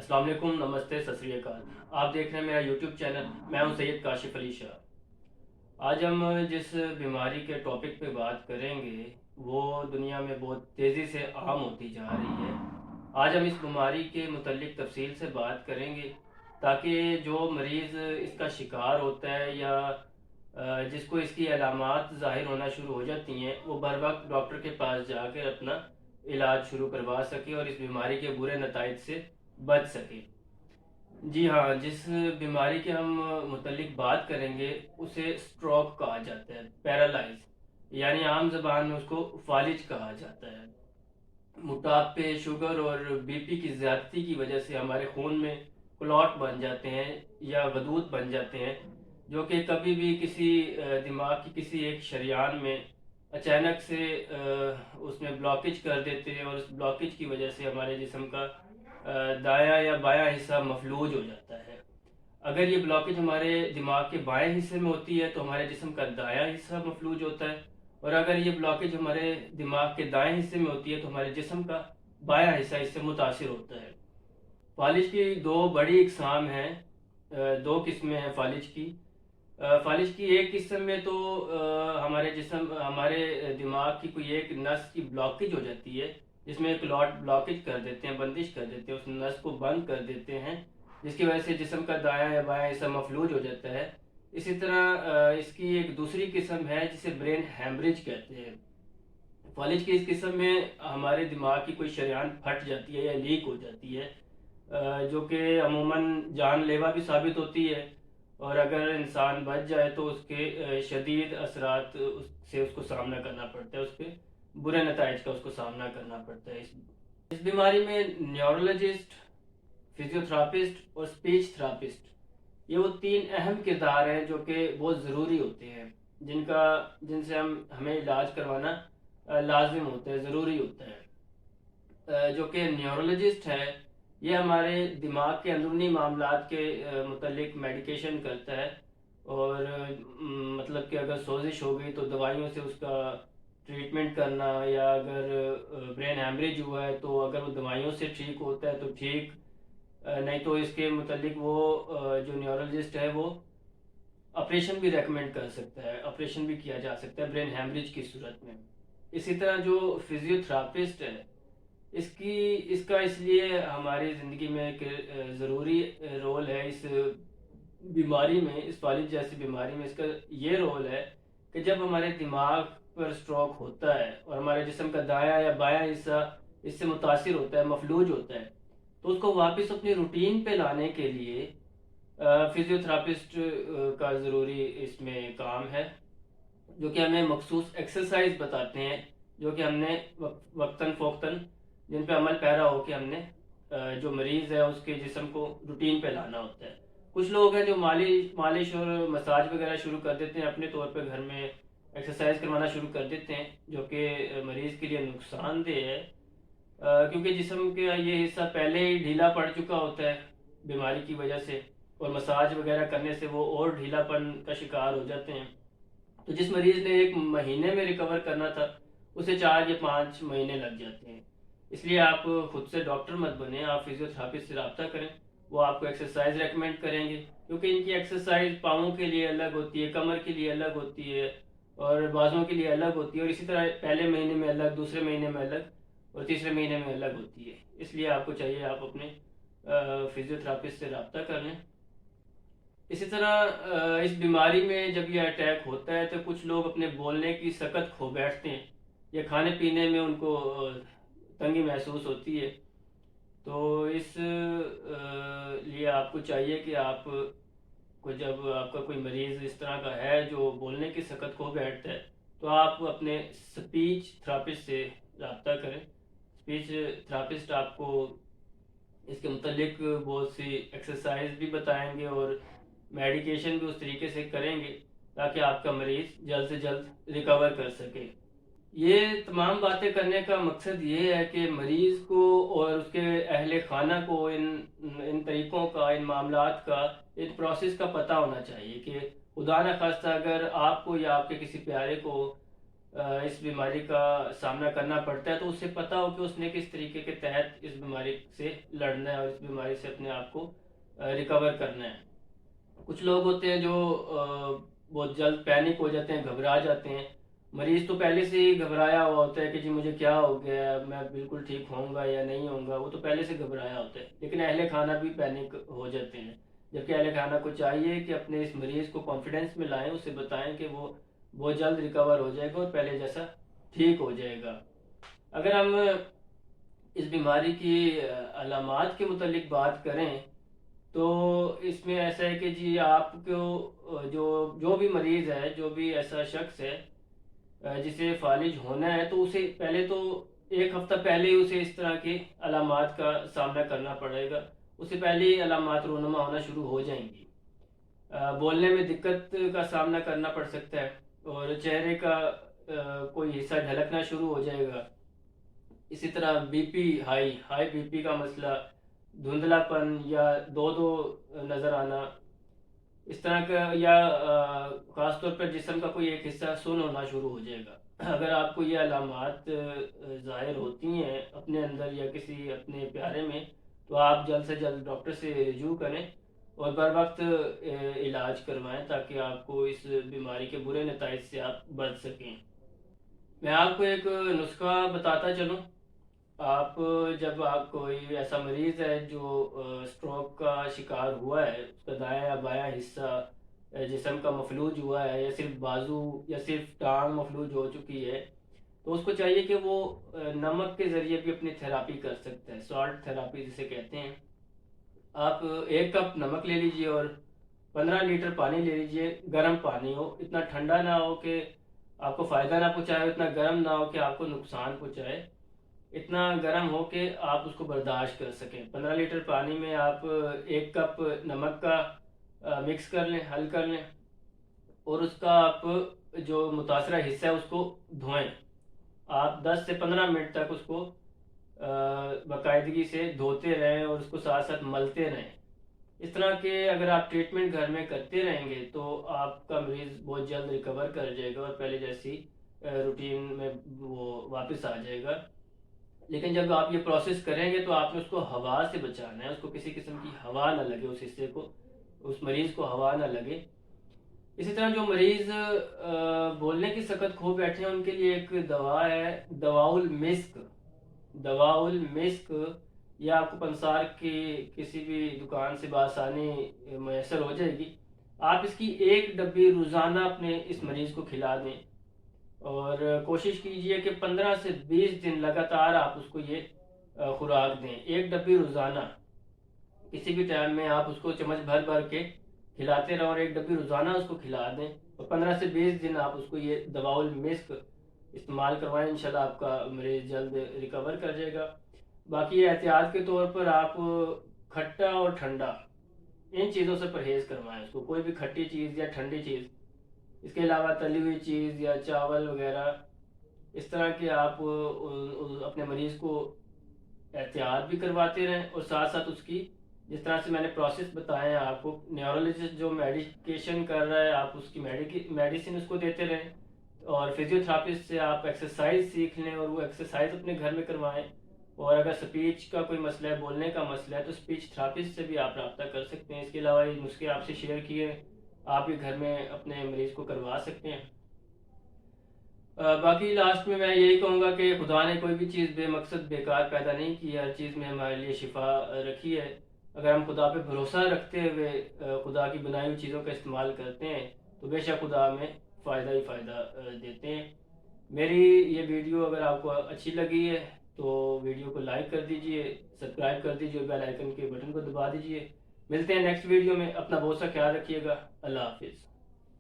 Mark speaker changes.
Speaker 1: अस्सलाम वालेकुम, नमस्ते, सत श्री अकाल। आप देख रहे हैं मेरा यूट्यूब चैनल। मैं हूं सैयद काशिफ अली शाह। आज हम जिस बीमारी के टॉपिक पे बात करेंगे वो दुनिया में बहुत तेज़ी से आम होती जा रही है। आज हम इस बीमारी के मुतल्लिक तफसील से बात करेंगे ताकि जो मरीज़ इसका शिकार होता है या जिसको इसकी अलामात ज़ाहिर होना शुरू हो जाती हैं वो बर वक्त डॉक्टर के पास जाकर अपना इलाज शुरू करवा सके और इस बीमारी के बुरे नताइज से बच सके। जी हाँ, जिस बीमारी के हम मुतल्लिक बात करेंगे उसे स्ट्रोक कहा जाता है, पैरालाइज, यानी आम ज़बान में उसको फालिज कहा जाता है। मोटापे, शुगर और बीपी की ज़्यादती की वजह से हमारे खून में क्लॉट बन जाते हैं या गदूद बन जाते हैं, जो कि कभी भी किसी दिमाग की किसी एक शरियान में अचानक से उसमें ब्लॉकेज कर देते हैं और उस ब्लॉकेज की वजह से हमारे जिस्म का दायां या बायां हिस्सा मफलूज हो जाता है। अगर ये ब्लॉकेज हमारे दिमाग के बाएं हिस्से में होती है तो हमारे जिस्म का दायां हिस्सा मफलूज होता है, और अगर ये ब्लॉकेज हमारे दिमाग के दाएं हिस्से में होती है तो हमारे जिस्म का बायां हिस्सा इससे मुतासिर होता है। फालिज की दो बड़ी इकसाम हैं, दो किस्में हैं फालिज की। फालिज की एक किस्म में तो हमारे जिस्म हमारे दिमाग की कोई एक नस की ब्लॉकेज हो जाती है, जिसमें क्लॉट ब्लॉकेज कर देते हैं, बंदिश कर देते हैं, उस नस को बंद कर देते हैं, जिसकी वजह से जिस्म का दायां या बायां हिस्सा मफलूज हो जाता है। इसी तरह इसकी एक दूसरी किस्म है जिसे ब्रेन हैमरेज कहते हैं। फालिज की इस किस्म में हमारे दिमाग की कोई शरेआन फट जाती है या लीक हो जाती है, जो कि अमूमन जानलेवा भी साबित होती है, और अगर इंसान बच जाए तो उसके शदीद असरात से उसको सामना करना पड़ता है, उसके बुरे नताइज का उसको सामना करना पड़ता है। इस बीमारी में न्यूरोलॉजिस्ट, फिजियोथेरापिस्ट और स्पीच थेरापिस्ट, ये वो तीन अहम किरदार हैं जो कि बहुत ज़रूरी होते हैं, जिनसे हमें इलाज करवाना लाजिम होता है, ज़रूरी होता है। जो कि न्यूरोलॉजिस्ट है, ये हमारे दिमाग के अंदरूनी मामलात के मुतल्लिक मेडिकेशन करता है, और मतलब कि अगर सोजिश हो गई तो दवाइयों से उसका ट्रीटमेंट करना, या अगर ब्रेन हैमरेज हुआ है तो अगर वो दवाइयों से ठीक होता है तो ठीक, नहीं तो इसके मुतल्लिक वो जो न्यूरोलॉजिस्ट है वो ऑपरेशन भी रेकमेंड कर सकता है, ऑपरेशन भी किया जा सकता है ब्रेन हैमरेज की सूरत में। इसी तरह जो फिजियोथेरापिस्ट है, इसकी इसका इसलिए हमारी ज़िंदगी में एक ज़रूरी रोल है इस बीमारी में, इस फालिज जैसी बीमारी में इसका ये रोल है कि जब हमारे दिमाग पर स्ट्रोक होता है और हमारे जिस्म का दायां या बायां हिस्सा इससे मुतासिर होता है, मफलूज होता है, तो उसको वापस अपनी रूटीन पे लाने के लिए फिजियोथेरापिस्ट का ज़रूरी इसमें काम है, जो कि हमें मखसूस एक्सरसाइज बताते हैं, जो कि हमने वक्तन फ़ौक्तन जिन पे अमल पैरा हो कि हमने जो मरीज़ है उसके जिस्म को रूटीन पे लाना होता है। कुछ लोग हैं जो मालिश और मसाज वगैरह शुरू कर देते हैं, अपने तौर पे घर में एक्सरसाइज करवाना शुरू कर देते हैं, जो कि मरीज़ के लिए नुकसानदेह है, क्योंकि जिस्म के ये हिस्सा पहले ही ढीला पड़ चुका होता है बीमारी की वजह से, और मसाज वगैरह करने से वो और ढीलापन का शिकार हो जाते हैं। तो जिस मरीज़ ने एक महीने में रिकवर करना था उसे 4 या 5 महीने लग जाते हैं। इसलिए आप खुद से डॉक्टर मत बने, आप फिजियोथेरापिस्ट से रब्ता करें, वो आपको एक्सरसाइज रेकमेंड करेंगे, क्योंकि इनकी एक्सरसाइज पाँवों के लिए अलग होती है, कमर के लिए अलग होती है, और बाजुओं के लिए अलग होती है, और इसी तरह पहले महीने में अलग, दूसरे महीने में अलग, और तीसरे महीने में अलग होती है। इसलिए आपको चाहिए आप अपने फिजियोथेरापिस्ट से रब्ता कर लें। इसी तरह इस बीमारी में जब ये अटैक होता है तो कुछ लोग अपने बोलने की सकत खो बैठते हैं, या खाने पीने में उनको तंगी महसूस होती है। तो इस लिए आपको चाहिए कि आप को जब आपका कोई मरीज़ इस तरह का है जो बोलने की सकत खो बैठता है, तो आप अपने स्पीच थेरापिस्ट से रब्ता करें। स्पीच थेरापिस्ट आपको इसके मुतलिक बहुत सी एक्सरसाइज भी बताएंगे और मेडिकेशन भी उस तरीके से करेंगे ताकि आपका मरीज़ जल्द से जल्द रिकवर कर सके। ये तमाम बातें करने का मकसद ये है कि मरीज़ को और उसके अहले खाना को इन इन तरीक़ों का, इन मामलात का, इन प्रोसेस का पता होना चाहिए कि खुदा न खास्ता अगर आपको या आपके किसी प्यारे को اس بیماری کا سامنا کرنا پڑتا ہے تو اسے پتہ ہو کہ اس نے کس طریقے کے تحت اس بیماری سے لڑنا ہے اور اس بیماری سے اپنے آپ کو ریکور کرنا ہے۔ کچھ لوگ ہوتے ہیں جو بہت جلد پینک ہو جاتے ہیں، گھبرا جاتے ہیں۔ مریض تو پہلے سے ہی گھبرایا ہوا ہوتا ہے کہ جی مجھے کیا ہو گیا، میں بالکل ٹھیک ہوں گا یا نہیں ہوں گا، وہ تو پہلے سے گھبرایا ہوتا ہے۔ لیکن اہل خانہ بھی پینک ہو جاتے ہیں، جبکہ اہل خانہ کو چاہیے کہ اپنے اس مریض کو کانفیڈنس میں لائیں، اسے بتائیں کہ وہ بہت جلد ریکور ہو جائے گا اور پہلے جیسا ٹھیک ہو جائے گا۔ اگر ہم اس بیماری کی علامات کے متعلق بات کریں تو اس میں ایسا ہے کہ جی آپ کو جو بھی مریض ہے، جو بھی ایسا شخص ہے جسے فالج ہونا ہے، تو اسے پہلے تو ایک ہفتہ پہلے ہی اسے اس طرح کے علامات کا سامنا کرنا پڑے گا۔ اسے پہلے ہی علامات رونما ہونا شروع ہو جائیں گی۔ بولنے میں دقت کا سامنا کرنا پڑ سکتا ہے اور چہرے کا کوئی حصہ ڈھلکنا شروع ہو جائے گا۔ اسی طرح B P high B P کا مسئلہ، دھندلا پن یا دو نظر آنا اس طرح کا، یا خاص طور پر جسم کا کوئی ایک حصہ سن ہونا شروع ہو جائے گا۔ اگر آپ کو یہ علامات ظاہر ہوتی ہیں اپنے اندر یا کسی اپنے پیارے میں، تو آپ جلد سے جلد ڈاکٹر سے رجوع کریں اور بر وقت علاج کروائیں تاکہ آپ کو اس بیماری کے برے نتائج سے آپ بچ سکیں۔ میں آپ کو ایک نسخہ بتاتا چلوں۔ آپ جب آپ کوئی ایسا مریض ہے جو سٹروک کا شکار ہوا ہے، اس کا دایاں یا بایاں حصہ جسم کا مفلوج ہوا ہے، یا صرف بازو یا صرف ٹانگ مفلوج ہو چکی ہے، تو اس کو چاہیے کہ وہ نمک کے ذریعے بھی اپنی تھراپی کر سکتا ہے، سالٹ تھراپی جسے کہتے ہیں۔ آپ 1 کپ نمک لے لیجئے اور 15 لیٹر پانی لے لیجئے، گرم پانی ہو، اتنا ٹھنڈا نہ ہو کہ آپ کو فائدہ نہ پہنچائے، اتنا گرم نہ ہو کہ آپ کو نقصان پہنچائے، اتنا گرم ہو کہ آپ اس کو برداشت کر سکیں۔ 15 لیٹر پانی میں آپ 1 کپ نمک کا مکس کر لیں، حل کر لیں، اور اس کا آپ جو متاثرہ حصہ ہے اس کو دھوئیں۔ آپ 10 سے 15 منٹ تک اس کو باقاعدگی سے دھوتے رہیں اور اس کو ساتھ ساتھ ملتے رہیں۔ اس طرح کے اگر آپ ٹریٹمنٹ گھر میں کرتے رہیں گے تو آپ کا مریض بہت جلد ریکور کر جائے گا اور پہلے جیسی روٹین میں وہ واپس آ جائے گا۔ لیکن جب آپ یہ پروسیس کریں گے تو آپ نے اس کو ہوا سے بچانا ہے، اس کو کسی قسم کی ہوا نہ لگے، اس حصے کو، اس مریض کو ہوا نہ لگے۔ اسی طرح جو مریض بولنے کی سکت کھو بیٹھے ہیں ان کے لیے ایک دوا ہے، دواء المسک۔ دواء المسک یہ آپ کو پنسار کی کسی بھی دکان سے بآسانی میسر ہو جائے گی۔ آپ اس کی 1 ڈبی روزانہ اپنے اس مریض کو کھلا دیں اور کوشش کیجئے کہ 15 سے 20 دن لگاتار آپ اس کو یہ خوراک دیں، 1 ڈبی روزانہ۔ کسی بھی ٹائم میں آپ اس کو چمچ بھر بھر کے کھلاتے رہو اور 1 ڈبی روزانہ اس کو کھلا دیں اور 15 سے 20 دن آپ اس کو یہ دواء المسک استعمال کروائیں، انشاءاللہ آپ کا مریض جلد ریکور کر جائے گا۔ باقی احتیاط کے طور پر آپ کھٹا اور ٹھنڈا ان چیزوں سے پرہیز کروائیں، اس کو کوئی بھی کھٹی چیز یا ٹھنڈی چیز، اس کے علاوہ تلی ہوئی چیز یا چاول وغیرہ، اس طرح کے آپ اپنے مریض کو احتیاط بھی کرواتے رہیں اور ساتھ ساتھ اس کی جس طرح سے میں نے پروسیس بتایا ہے آپ کو، نیورولوجسٹ جو میڈیکیشن کر رہا ہے آپ اس کی میڈیسن اس کو دیتے رہیں، اور فزیو تھراپسٹ سے آپ ایکسرسائز سیکھ لیں اور وہ ایکسرسائز اپنے گھر میں کروائیں۔ اور اگر سپیچ کا کوئی مسئلہ ہے، بولنے کا مسئلہ ہے، تو سپیچ تھراپسٹ سے بھی آپ رابطہ کر سکتے ہیں۔ اس کے علاوہ یہ نسخے آپ سے شیئر کیے آپ بھی گھر میں اپنے مریض کو کروا سکتے ہیں۔ باقی لاسٹ میں یہی کہوں گا کہ خدا نے کوئی بھی چیز بے مقصد بیکار پیدا نہیں کی، ہر چیز میں ہمارے لیے شفا رکھی ہے۔ اگر ہم خدا پہ بھروسہ رکھتے ہوئے خدا کی بنائی ہوئی چیزوں کا استعمال کرتے ہیں تو بے شک خدا ہمیں فائدہ ہی فائدہ دیتے ہیں۔ میری یہ ویڈیو اگر آپ کو اچھی لگی ہے تو ویڈیو کو لائک کر دیجئے، سبسکرائب کر دیجئے، بیل آئیکن کے بٹن کو دبا دیجئے۔ ملتے ہیں نیکسٹ ویڈیو میں، اپنا بہت سا خیال رکھیے گا، اللہ حافظ۔